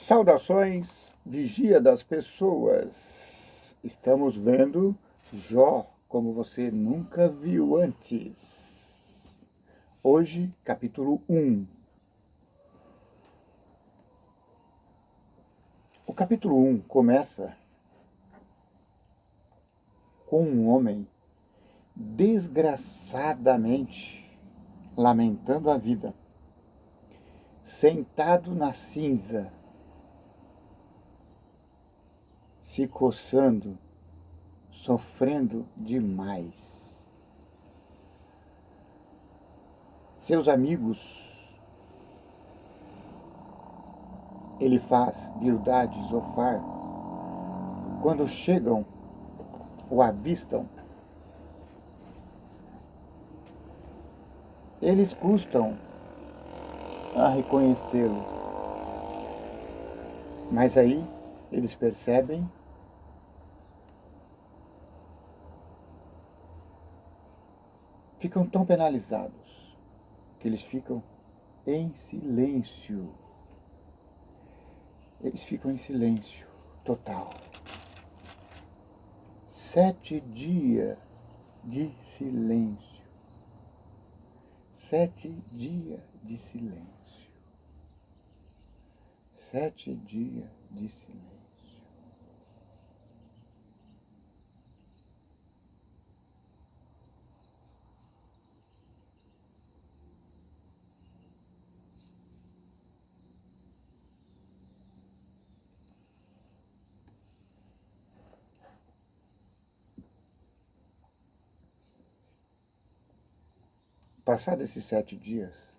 Saudações, vigia das pessoas. Estamos vendo Jó como você nunca viu antes. Hoje, capítulo 1. O capítulo 1 começa com um homem desgraçadamente lamentando a vida, sentado na cinza, se coçando, sofrendo demais. Seus amigos, Elifaz, Bildade, Zofar, quando chegam, o avistam, eles custam a reconhecê-lo. Mas aí eles percebem ficam tão penalizados que eles ficam em silêncio. Eles ficam em silêncio total. 7 dias de silêncio. 7 dias de silêncio. 7 dias de silêncio. Passados esses 7 dias,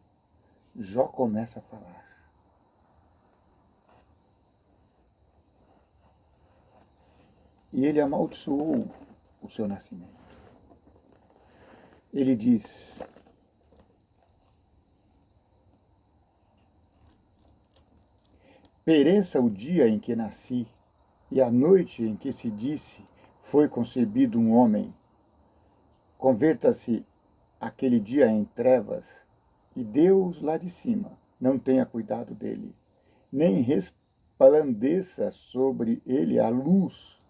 Jó começa a falar. E ele amaldiçoou o seu nascimento. Ele diz: pereça o dia em que nasci, e a noite em que se disse, foi concebido um homem. Converta-se aquele dia em trevas, e Deus lá de cima não tenha cuidado dele, nem resplandeça sobre ele a luz.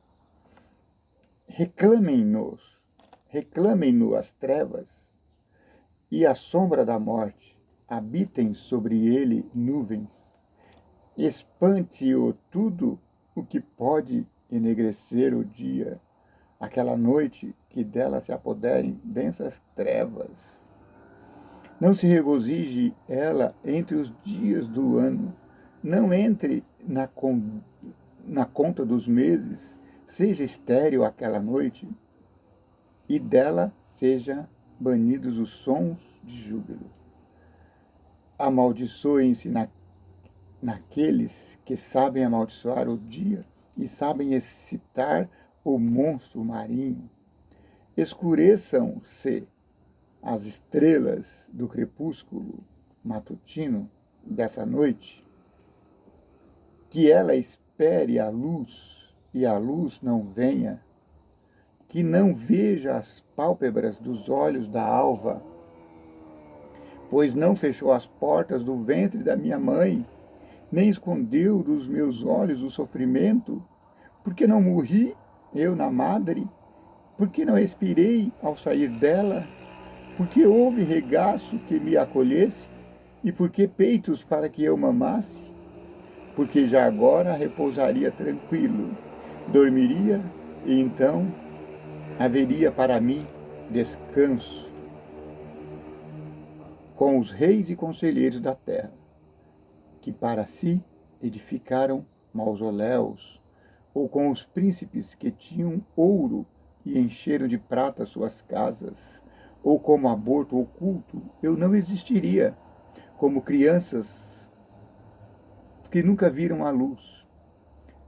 Reclamem-no as trevas, e a sombra da morte, habitem sobre ele nuvens. Espante-o tudo o que pode enegrecer o dia, aquela noite que dela se apoderem densas trevas. Não se regozije ela entre os dias do ano, não entre na conta dos meses, seja estéril aquela noite, e dela sejam banidos os sons de júbilo. Amaldiçoem-se naqueles que sabem amaldiçoar o dia e sabem excitar o monstro marinho. Escureçam-se as estrelas do crepúsculo matutino dessa noite, que ela espere a luz e a luz não venha, que não veja as pálpebras dos olhos da alva, pois não fechou as portas do ventre da minha mãe, nem escondeu dos meus olhos o sofrimento, porque não morri eu na madre, porque não expirei ao sair dela, porque houve regaço que me acolhesse, e porque peitos para que eu mamasse, porque já agora repousaria tranquilo, dormiria, e então haveria para mim descanso com os reis e conselheiros da terra, que para si edificaram mausoléus, ou com os príncipes que tinham ouro e encheram de prata suas casas, ou como aborto oculto, eu não existiria, como crianças que nunca viram a luz.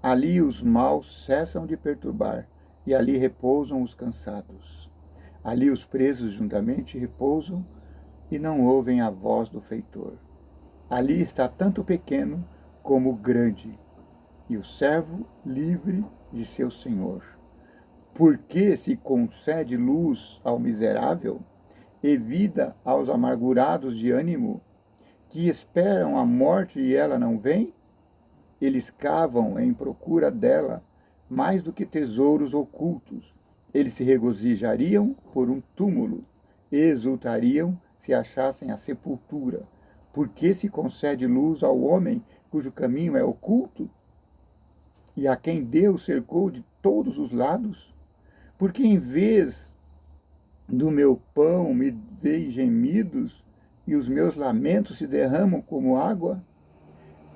Ali os maus cessam de perturbar, e ali repousam os cansados. Ali os presos juntamente repousam, e não ouvem a voz do feitor. Ali está tanto o pequeno como o grande, e o servo livre de seu senhor. Porque se concede luz ao miserável e vida aos amargurados de ânimo, que esperam a morte e ela não vem? Eles cavam em procura dela mais do que tesouros ocultos. Eles se regozijariam por um túmulo e exultariam se achassem a sepultura. Porque se concede luz ao homem cujo caminho é oculto? E a quem Deus cercou de todos os lados? Porque em vez do meu pão me veem gemidos e os meus lamentos se derramam como água?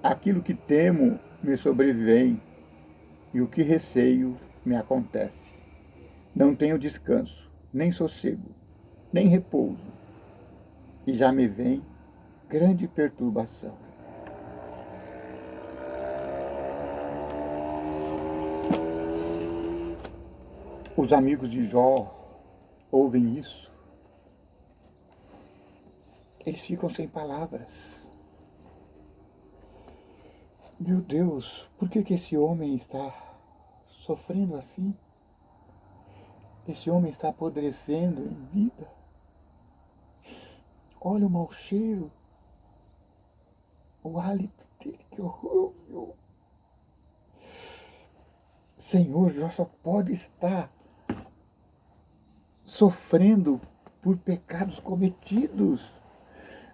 Aquilo que temo me sobrevém e o que receio me acontece. Não tenho descanso, nem sossego, nem repouso, e já me vem grande perturbação. Os amigos de Jó ouvem isso, eles ficam sem palavras. Meu Deus, por que esse homem está sofrendo assim? Esse homem está apodrecendo em vida. Olha o mau cheiro, o hálito dele, que horror. Senhor, Jó só pode estar sofrendo por pecados cometidos.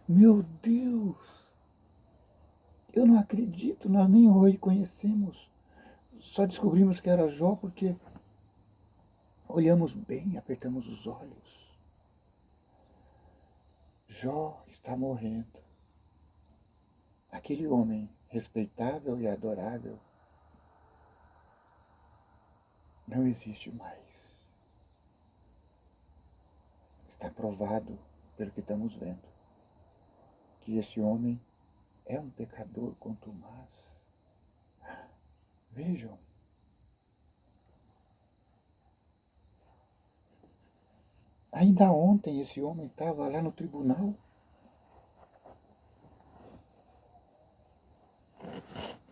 Meu Deus, eu não acredito, nós nem o reconhecemos. Só descobrimos que era Jó porque olhamos bem, apertamos os olhos. Jó está morrendo. Aquele homem respeitável e adorável não existe mais. Está provado pelo que estamos vendo que esse homem é um pecador contumaz. Vejam, ainda ontem esse homem estava lá no tribunal.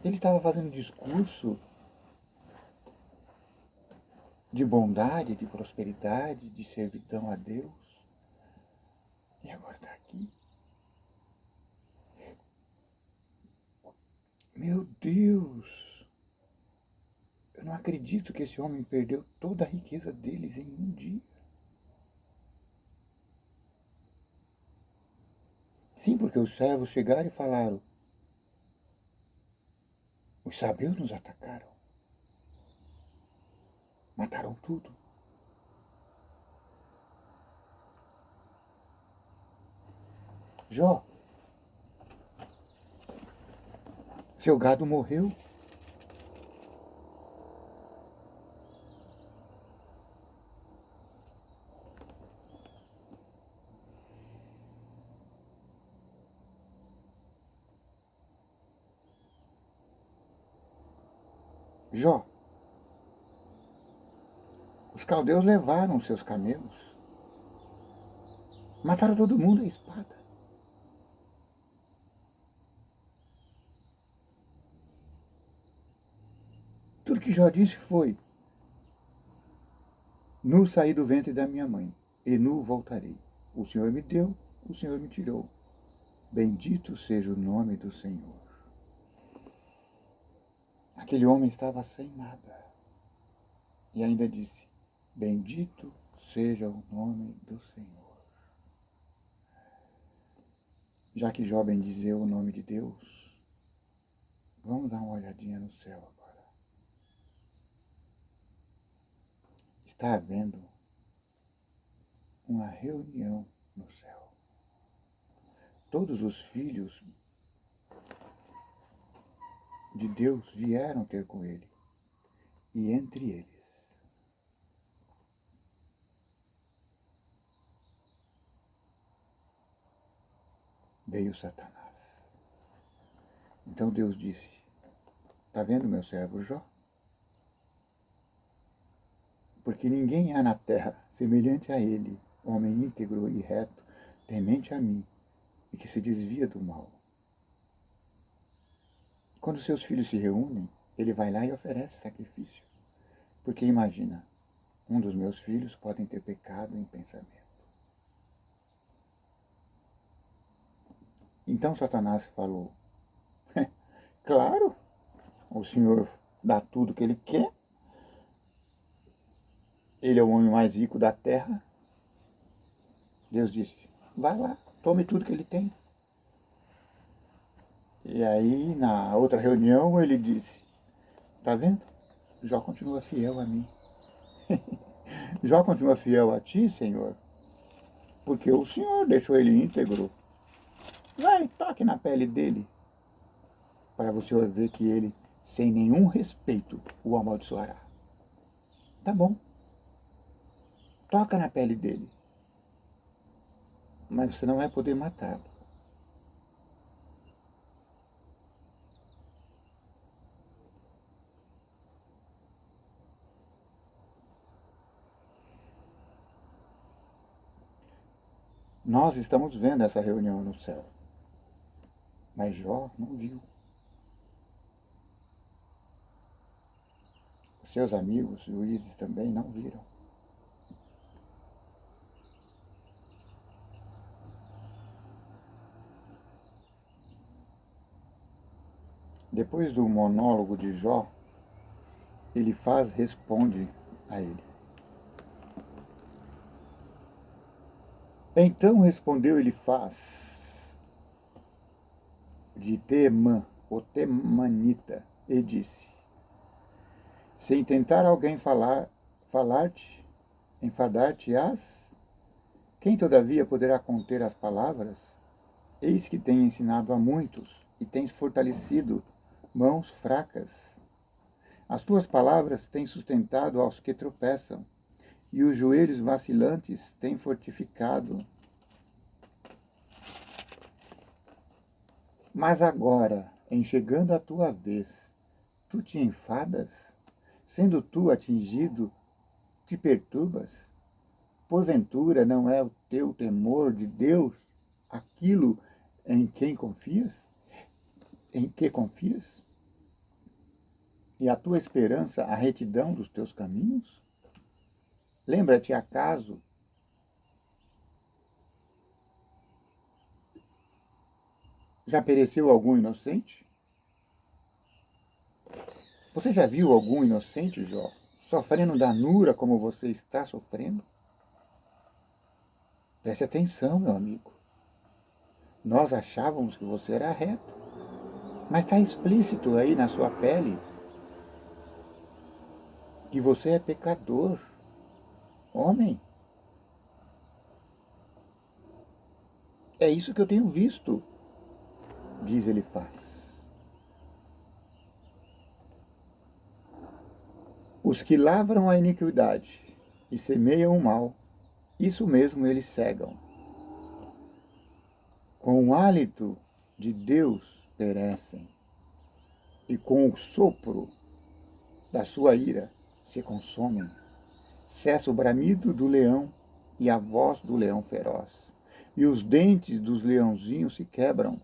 Ele estava fazendo discurso de bondade, de prosperidade, de servidão a Deus. E agora está aqui. Meu Deus! Eu não acredito que esse homem perdeu toda a riqueza deles em um dia. Sim, porque os servos chegaram e falaram: os sabeus nos atacaram. Mataram tudo. Jó, seu gado morreu. Jó, os caldeus levaram seus camelos. Mataram todo mundo à espada. Tudo que Jó disse foi: nu saí do ventre da minha mãe, e nu voltarei. O Senhor me deu, o Senhor me tirou. Bendito seja o nome do Senhor. Aquele homem estava sem nada. E ainda disse: bendito seja o nome do Senhor. Já que Jó bendizeu o nome de Deus, vamos dar uma olhadinha no céu agora. Está havendo uma reunião no céu. Todos os filhos de Deus vieram ter com ele. E entre eles, veio Satanás. Então Deus disse: está vendo meu servo Jó? Porque ninguém há na terra semelhante a ele, homem íntegro e reto, temente a mim, e que se desvia do mal. Quando seus filhos se reúnem, ele vai lá e oferece sacrifício. Porque imagina, um dos meus filhos pode ter pecado em pensamento. Então Satanás falou: claro, o Senhor dá tudo que ele quer, ele é o homem mais rico da terra. Deus disse, vai lá, tome tudo que ele tem. E aí, na outra reunião, ele disse, tá vendo? Jó continua fiel a mim. Jó continua fiel a ti, Senhor, porque o Senhor deixou ele íntegro. Vai, toque na pele dele, para você ver que ele, sem nenhum respeito, o amaldiçoará. Tá bom. Toca na pele dele. Mas você não vai poder matá-lo. Nós estamos vendo essa reunião no céu. Mas Jó não viu. Os seus amigos, juízes também, não viram. Depois do monólogo de Jó, responde a ele. Então respondeu Elifaz de Teemã, o temanita, e disse, se intentar alguém falar-te, enfadar-te-ás, quem todavia poderá conter as palavras? Eis que tenho ensinado a muitos, e tens fortalecido mãos fracas. As tuas palavras têm sustentado aos que tropeçam, e os joelhos vacilantes têm fortificado. Mas agora, em chegando a tua vez, tu te enfadas? Sendo tu atingido, te perturbas? Porventura não é o teu temor de Deus aquilo em quem confias? Em que confias? E a tua esperança a retidão dos teus caminhos? Lembra-te acaso já pereceu algum inocente? Você já viu algum inocente, Jó, sofrendo danura como você está sofrendo? Preste atenção, meu amigo. Nós achávamos que você era reto, mas está explícito aí na sua pele que você é pecador, homem. É isso que eu tenho visto, diz Elifaz. Os que lavram a iniquidade e semeiam o mal, isso mesmo eles cegam. Com o hálito de Deus perecem, e com o sopro da sua ira se consomem. Cessa o bramido do leão e a voz do leão feroz, e os dentes dos leãozinhos se quebram.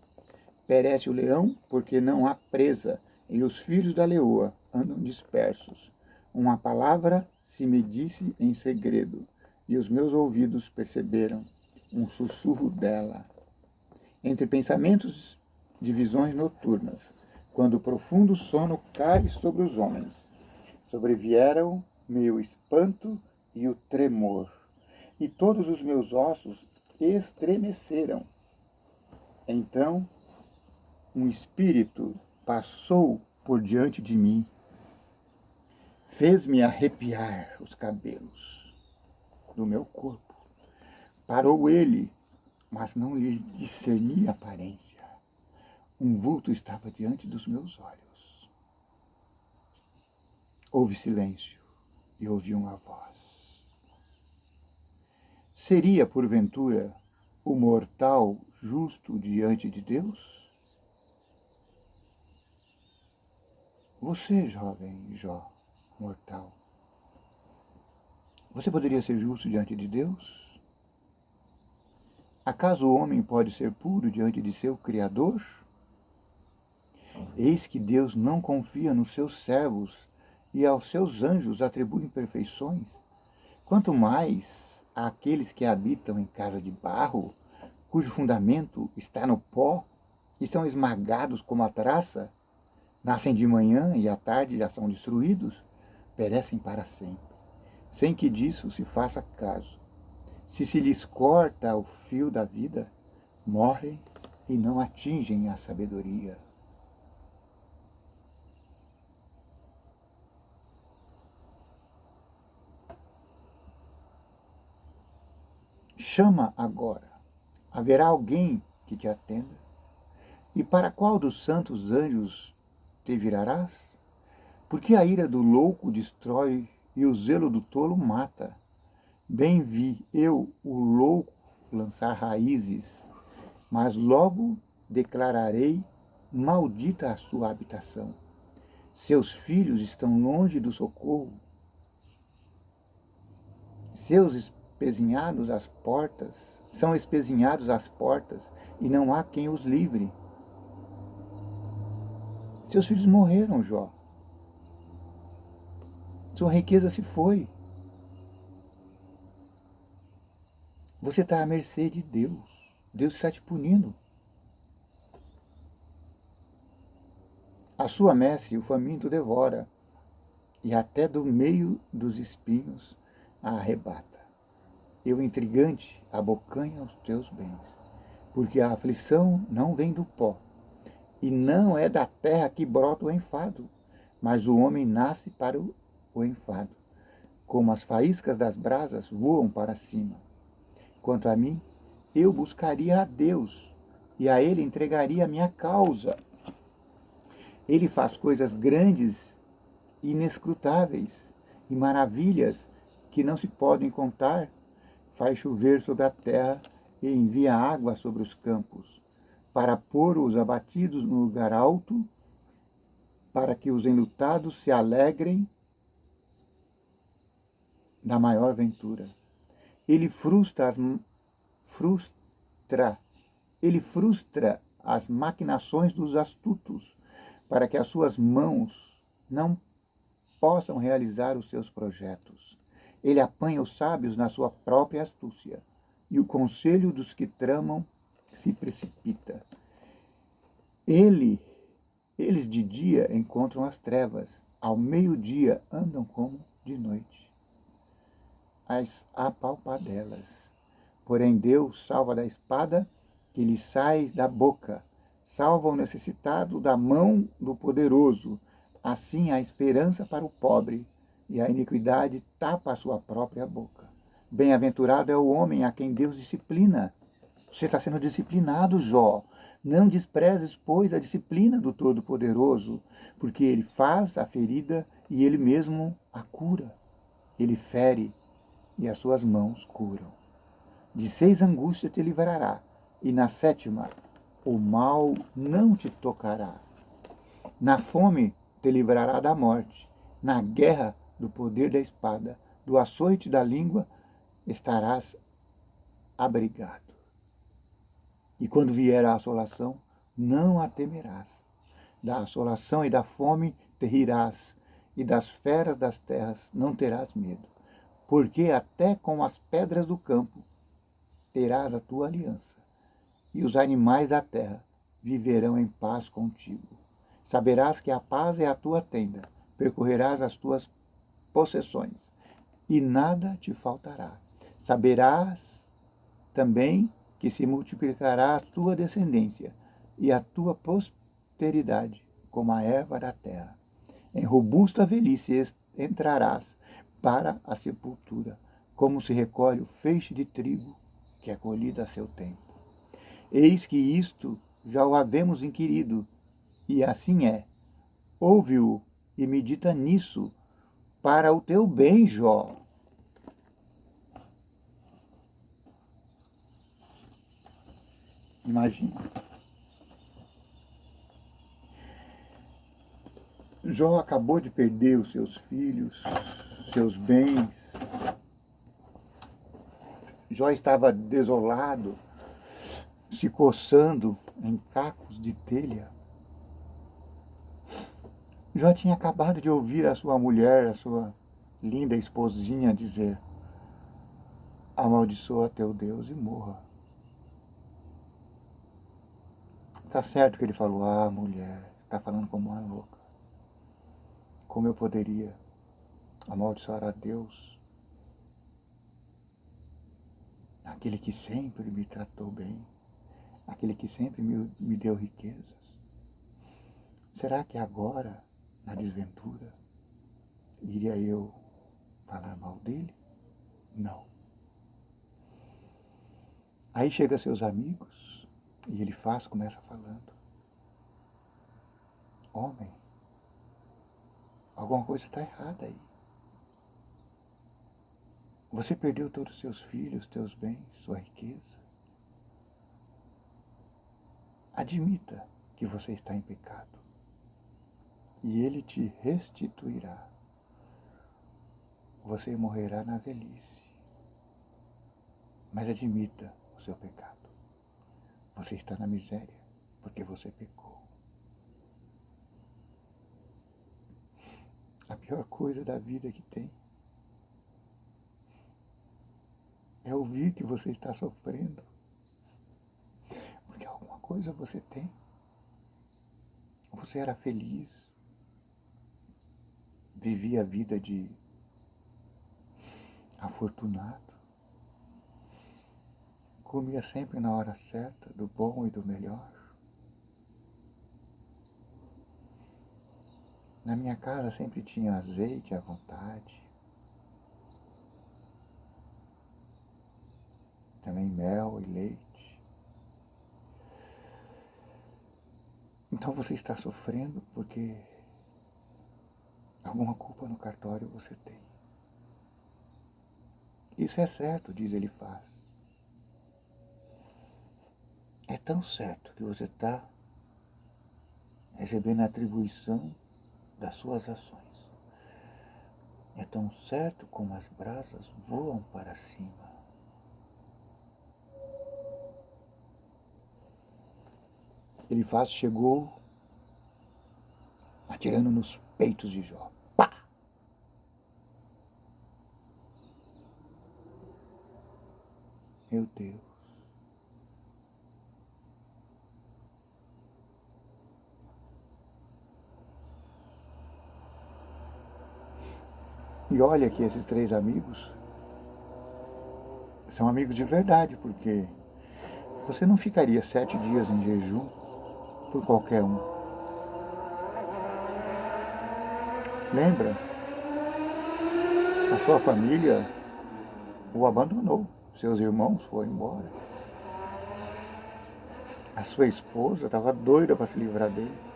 Perece o leão porque não há presa, e os filhos da leoa andam dispersos. Uma palavra se me disse em segredo, e os meus ouvidos perceberam um sussurro dela. Entre pensamentos de visões noturnas, quando o profundo sono cai sobre os homens, sobrevieram-me o espanto e o tremor, e todos os meus ossos estremeceram. Então, um espírito passou por diante de mim, fez-me arrepiar os cabelos do meu corpo. Parou ele, mas não lhe discerni a aparência. Um vulto estava diante dos meus olhos. Houve silêncio e ouvi uma voz. Seria, porventura, o mortal justo diante de Deus? Você, jovem Jó, mortal, você poderia ser justo diante de Deus? Acaso o homem pode ser puro diante de seu Criador? Eis que Deus não confia nos seus servos e aos seus anjos atribui imperfeições, quanto mais àqueles que habitam em casa de barro, cujo fundamento está no pó e são esmagados como a traça. Nascem de manhã e à tarde já são destruídos, perecem para sempre, sem que disso se faça caso. Se lhes corta o fio da vida, morrem e não atingem a sabedoria. Chama agora. Haverá alguém que te atenda? E para qual dos santos anjos te virarás? Porque a ira do louco destrói e o zelo do tolo mata. Bem vi eu, o louco, lançar raízes, mas logo declararei maldita a sua habitação. Seus filhos estão longe do socorro, seus espezinhados às portas, são espezinhados às portas, e não há quem os livre. Seus filhos morreram, Jó. Sua riqueza se foi. Você está à mercê de Deus. Deus está te punindo. A sua messe o faminto devora, e até do meio dos espinhos a arrebata. E o intrigante abocanha os teus bens, porque a aflição não vem do pó, e não é da terra que brota o enfado, mas o homem nasce para o enfado. Como as faíscas das brasas voam para cima. Quanto a mim, eu buscaria a Deus, e a Ele entregaria a minha causa. Ele faz coisas grandes, inescrutáveis, e maravilhas que não se podem contar. Faz chover sobre a terra e envia água sobre os campos, para pôr os abatidos no lugar alto, para que os enlutados se alegrem da maior ventura. Ele frustra as maquinações dos astutos, para que as suas mãos não possam realizar os seus projetos. Ele apanha os sábios na sua própria astúcia, e o conselho dos que tramam se precipita. Eles de dia encontram as trevas, ao meio-dia andam como de noite. As apalpadelas. Porém Deus salva da espada que lhe sai da boca, salva o necessitado da mão do poderoso. Assim há esperança para o pobre, e a iniquidade tapa a sua própria boca. Bem-aventurado é o homem a quem Deus disciplina. Você está sendo disciplinado, Jó. Não desprezes, pois, a disciplina do Todo-Poderoso, porque ele faz a ferida e ele mesmo a cura. Ele fere e as suas mãos curam. De 6 angústias te livrará, e na 7ª o mal não te tocará. Na fome te livrará da morte, na guerra do poder da espada, do açoite da língua estarás abrigado. E quando vier a assolação, não a temerás. Da assolação e da fome te rirás, e das feras das terras não terás medo, porque até com as pedras do campo terás a tua aliança, e os animais da terra viverão em paz contigo. Saberás que a paz é a tua tenda, percorrerás as tuas possessões, e nada te faltará. Saberás também que se multiplicará a tua descendência, e a tua posteridade como a erva da terra. Em robusta velhice entrarás para a sepultura, como se recolhe o feixe de trigo que é colhido a seu tempo. Eis que isto já o havemos inquirido, e assim é. Ouve-o e medita nisso, para o teu bem, Jó. Imagina. Jó acabou de perder os seus filhos, seus bens. Jó estava desolado, se coçando em cacos de telha. Jó tinha acabado de ouvir a sua mulher, a sua linda esposinha, dizer: amaldiçoa teu Deus e morra. Está certo que ele falou: ah, mulher, está falando como uma louca. Como eu poderia amaldiçoar a Deus, aquele que sempre me tratou bem, aquele que sempre me deu riquezas? Será que agora, na desventura, iria eu falar mal dele? Não. Aí chega seus amigos e ele começa falando: homem, alguma coisa está errada aí. Você perdeu todos os seus filhos, teus bens, sua riqueza. Admita que você está em pecado e ele te restituirá. Você morrerá na velhice. Mas admita o seu pecado. Você está na miséria porque você pecou. A pior coisa da vida que tem é ouvir que você está sofrendo. Porque alguma coisa você tem. Você era feliz. Vivia a vida de afortunado. Comia sempre na hora certa, do bom e do melhor. Na minha casa sempre tinha azeite à vontade. Também mel e leite. Então você está sofrendo porque alguma culpa no cartório você tem. Isso é certo, diz Elifaz. É tão certo que você está recebendo a atribuição das suas ações. É tão certo como as brasas voam para cima. Elifaz chegou atirando nos peitos de Jó. Pá! Meu Deus. E olha que esses 3 amigos são amigos de verdade, porque você não ficaria 7 dias em jejum por qualquer um. Lembra? A sua família o abandonou. Seus irmãos foram embora. A sua esposa estava doida para se livrar dele.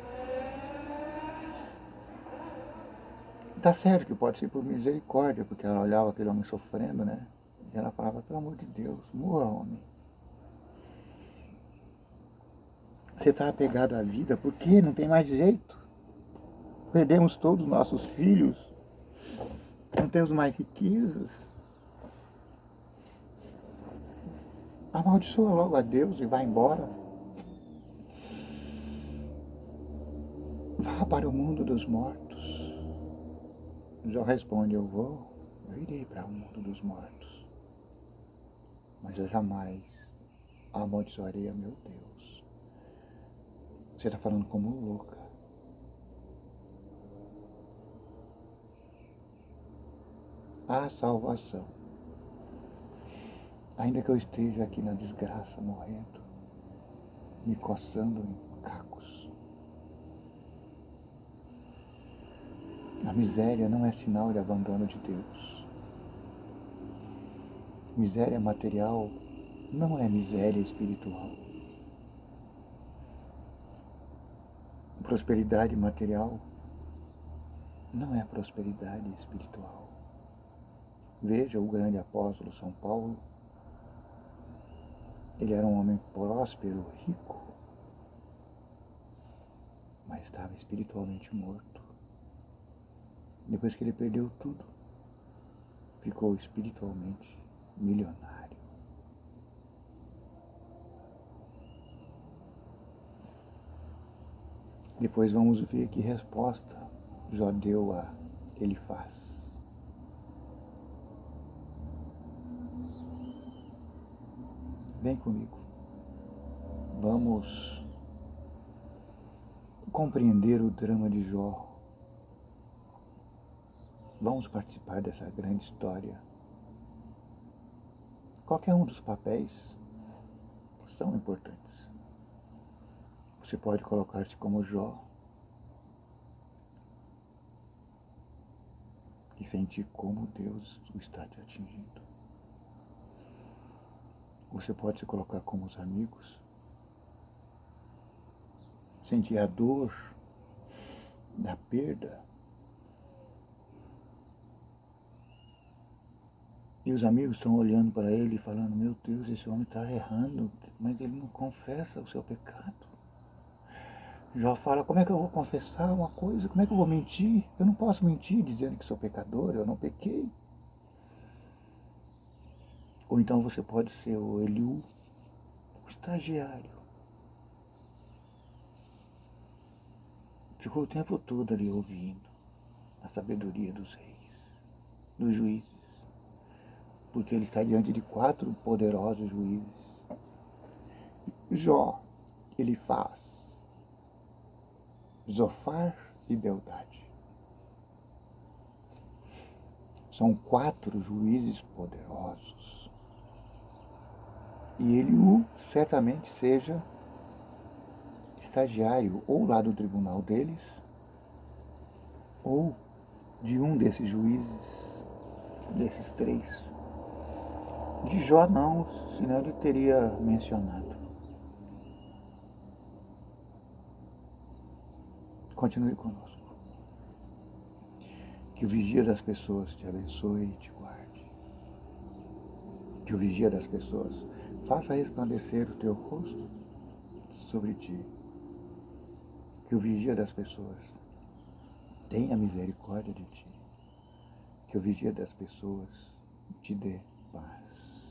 Tá certo que pode ser por misericórdia, porque ela olhava aquele homem sofrendo, né? E ela falava: pelo amor de Deus, morra, homem. Você está apegado à vida porque não tem mais jeito. Perdemos todos os nossos filhos. Não temos mais riquezas. Amaldiçoa logo a Deus e vai embora. Vá para o mundo dos mortos. Jó responde: eu irei para o mundo dos mortos. Mas eu jamais amaldiçoarei a meu Deus. Você está falando como louca. Há salvação. Ainda que eu esteja aqui na desgraça, morrendo, me coçando em cacos. A miséria não é sinal de abandono de Deus. Miséria material não é miséria espiritual. Prosperidade material não é prosperidade espiritual. Veja o grande apóstolo São Paulo. Ele era um homem próspero, rico, mas estava espiritualmente morto. Depois que ele perdeu tudo, ficou espiritualmente milionário. Depois vamos ver que resposta Jó deu a Elifaz. Vem comigo. Vamos compreender o drama de Jó. Vamos participar dessa grande história. Qualquer um dos papéis são importantes. Você pode colocar-se como Jó e sentir como Deus o está te atingindo. Você pode se colocar como os amigos, sentir a dor da perda. E os amigos estão olhando para ele e falando, meu Deus, esse homem está errando, mas ele não confessa o seu pecado. Jó fala, como é que eu vou confessar uma coisa? Como é que eu vou mentir? Eu não posso mentir dizendo que sou pecador, eu não pequei. Ou então você pode ser o Eliú, o estagiário. Ficou o tempo todo ali ouvindo a sabedoria dos reis, dos juízes. Porque ele está diante de 4 poderosos juízes. Jó, ele faz Zofar e Bildade. São 4 juízes poderosos. E Eliú certamente seja estagiário ou lá do tribunal deles, ou de um desses juízes, desses 3. De Jó não, senão ele teria mencionado. Continue conosco. Que o vigia das pessoas te abençoe e te guarde. Que o vigia das pessoas faça resplandecer o teu rosto sobre ti. Que o vigia das pessoas tenha misericórdia de ti. Que o vigia das pessoas te dê paz.